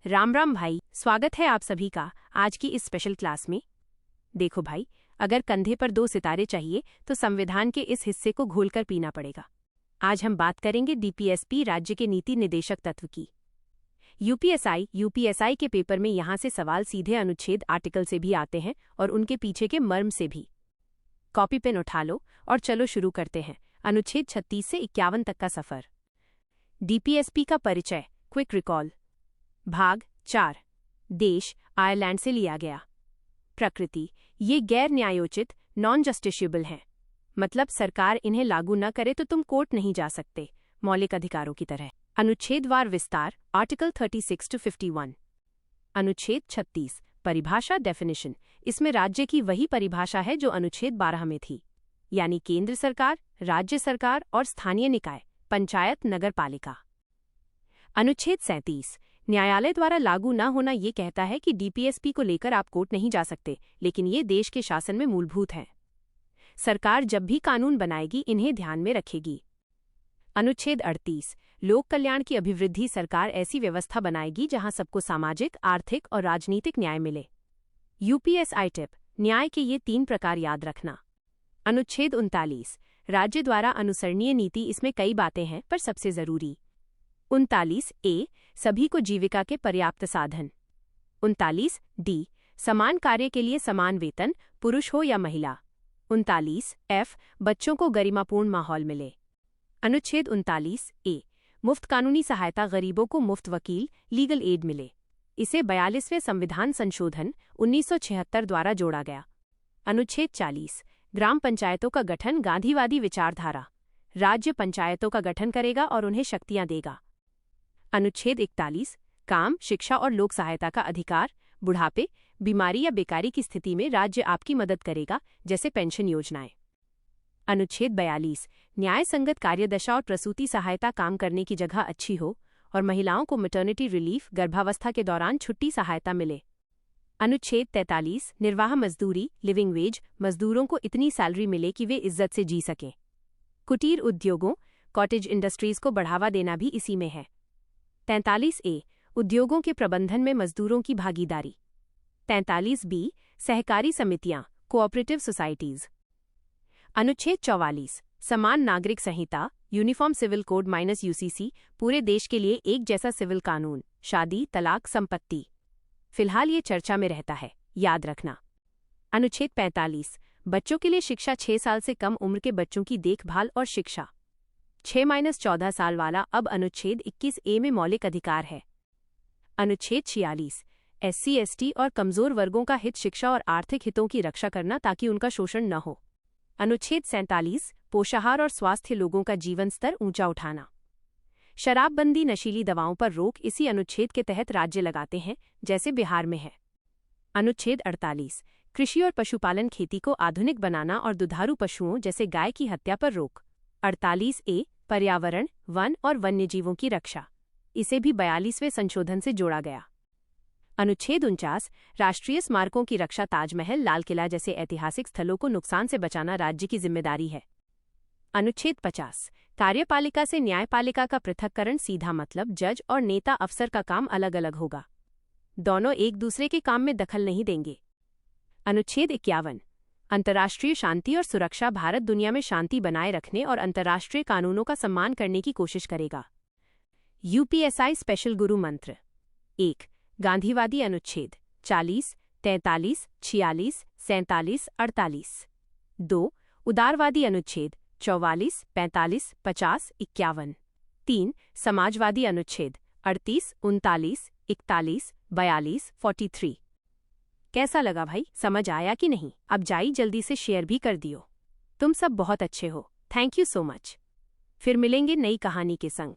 राम राम भाई, स्वागत है आप सभी का आज की इस स्पेशल क्लास में। देखो भाई, अगर कंधे पर 2 सितारे चाहिए तो संविधान के इस हिस्से को घोलकर पीना पड़ेगा। आज हम बात करेंगे डीपीएसपी राज्य के नीति निर्देशक तत्व की। यूपीएसआई के पेपर में यहाँ से सवाल सीधे अनुच्छेद आर्टिकल से भी आते हैं और उनके पीछे के मर्म से भी। कॉपी पेन उठा लो और चलो शुरू करते हैं अनुच्छेद 36 से 51 तक का सफर। डीपीएसपी का परिचय, क्विक रिकॉल। भाग 4, देश आयरलैंड से लिया गया। प्रकृति, ये गैर न्यायोचित नॉन जस्टिशिएबल हैं, मतलब सरकार इन्हें लागू न करे तो तुम कोर्ट नहीं जा सकते, मौलिक अधिकारों की तरह। अनुच्छेदवार विस्तार, आर्टिकल 36 to 51। अनुच्छेद 36, परिभाषा डेफिनेशन। इसमें राज्य की वही परिभाषा है जो अनुच्छेद 12 में थी, यानी केंद्र सरकार, राज्य सरकार और स्थानीय निकाय, पंचायत, नगर पालिका। अनुच्छेद 37, न्यायालय द्वारा लागू न होना ये कहता है कि डीपीएसपी को लेकर आप कोर्ट नहीं जा सकते, लेकिन ये देश के शासन में मूलभूत हैं। सरकार जब भी कानून बनाएगी इन्हें ध्यान में रखेगी। अनुच्छेद 38, लोक कल्याण की अभिवृद्धि। सरकार ऐसी व्यवस्था बनाएगी जहां सबको सामाजिक, आर्थिक और राजनीतिक न्याय मिले। यूपीएसआई टिप, न्याय के ये 3 प्रकार याद रखना। अनुच्छेद 39, राज्य द्वारा अनुसरणीय नीति। इसमें कई बातें हैं पर सबसे जरूरी। 39 ए, सभी को जीविका के पर्याप्त साधन। 39 डी, समान कार्य के लिए समान वेतन, पुरुष हो या महिला। 39 एफ, बच्चों को गरिमापूर्ण माहौल मिले। अनुच्छेद 39 ए, मुफ्त कानूनी सहायता, गरीबों को मुफ्त वकील, लीगल एड मिले। इसे 42वें संविधान संशोधन 1976 द्वारा जोड़ा गया। अनुच्छेद 40, ग्राम पंचायतों का गठन, गांधीवादी विचारधारा। राज्य पंचायतों का गठन करेगा और उन्हें शक्तियां देगा। अनुच्छेद 41, काम, शिक्षा और लोक सहायता का अधिकार। बुढ़ापे, बीमारी या बेकारी की स्थिति में राज्य आपकी मदद करेगा, जैसे पेंशन योजनाएं। अनुच्छेद 42, न्याय संगत कार्यदशा और प्रसूति सहायता, काम करने की जगह अच्छी हो और महिलाओं को मैटरनिटी रिलीफ, गर्भावस्था के दौरान छुट्टी सहायता मिले। अनुच्छेद 43, निर्वाह मजदूरी, लिविंग वेज, मजदूरों को इतनी सैलरी मिले कि वे इज्जत से जी सकें। कुटीर उद्योगों, कॉटेज इंडस्ट्रीज को बढ़ावा देना भी इसी में है। 43 ए, उद्योगों के प्रबंधन में मजदूरों की भागीदारी। 43 बी, सहकारी समितियां, कोऑपरेटिव सोसाइटीज। अनुच्छेद 44, समान नागरिक संहिता, यूनिफॉर्म सिविल कोड -यूसीसी, पूरे देश के लिए एक जैसा सिविल कानून, शादी, तलाक, संपत्ति। फिलहाल ये चर्चा में रहता है, याद रखना। अनुच्छेद 45, बच्चों के लिए शिक्षा, 6 साल से कम उम्र के बच्चों की देखभाल और शिक्षा। 6-14 साल वाला। अब अनुच्छेद 21 ए में मौलिक अधिकार है। अनुच्छेद 46, SC ST और कमजोर वर्गों का हित, शिक्षा और आर्थिक हितों की रक्षा करना ताकि उनका शोषण न हो। अनुच्छेद 47, पोषाहार और स्वास्थ्य, लोगों का जीवन स्तर ऊंचा उठाना। शराबबंदी, नशीली दवाओं पर रोक इसी अनुच्छेद के तहत राज्य लगाते हैं, जैसे बिहार में है। अनुच्छेद 48, कृषि और पशुपालन, खेती को आधुनिक बनाना और दुधारू पशुओं जैसे गाय की हत्या पर रोक। 48 ए, पर्यावरण, वन और वन्यजीवों की रक्षा। इसे भी 42वें संशोधन से जोड़ा गया। अनुच्छेद 49, राष्ट्रीय स्मारकों की रक्षा, ताजमहल, लाल किला जैसे ऐतिहासिक स्थलों को नुकसान से बचाना राज्य की जिम्मेदारी है। अनुच्छेद 50, कार्यपालिका से न्यायपालिका का पृथक्करण, सीधा मतलब जज और नेता अफसर का काम अलग अलग होगा, दोनों एक दूसरे के काम में दखल नहीं देंगे। अनुच्छेद 51, अंतर्राष्ट्रीय शांति और सुरक्षा, भारत दुनिया में शांति बनाए रखने और अंतर्राष्ट्रीय कानूनों का सम्मान करने की कोशिश करेगा। यूपीएसआई स्पेशल गुरु मंत्र। 1, गांधीवादी अनुच्छेद 40, 43, 46, 47, 48। 2, उदारवादी अनुच्छेद 44, 45, 50, 51। 3, समाजवादी अनुच्छेद 38, 39, 41, 42, 43। कैसा लगा भाई, समझ आया कि नहीं? अब जाई जल्दी से शेयर भी कर दियो। तुम सब बहुत अच्छे हो, थैंक यू सो मच। फिर मिलेंगे नई कहानी के संग।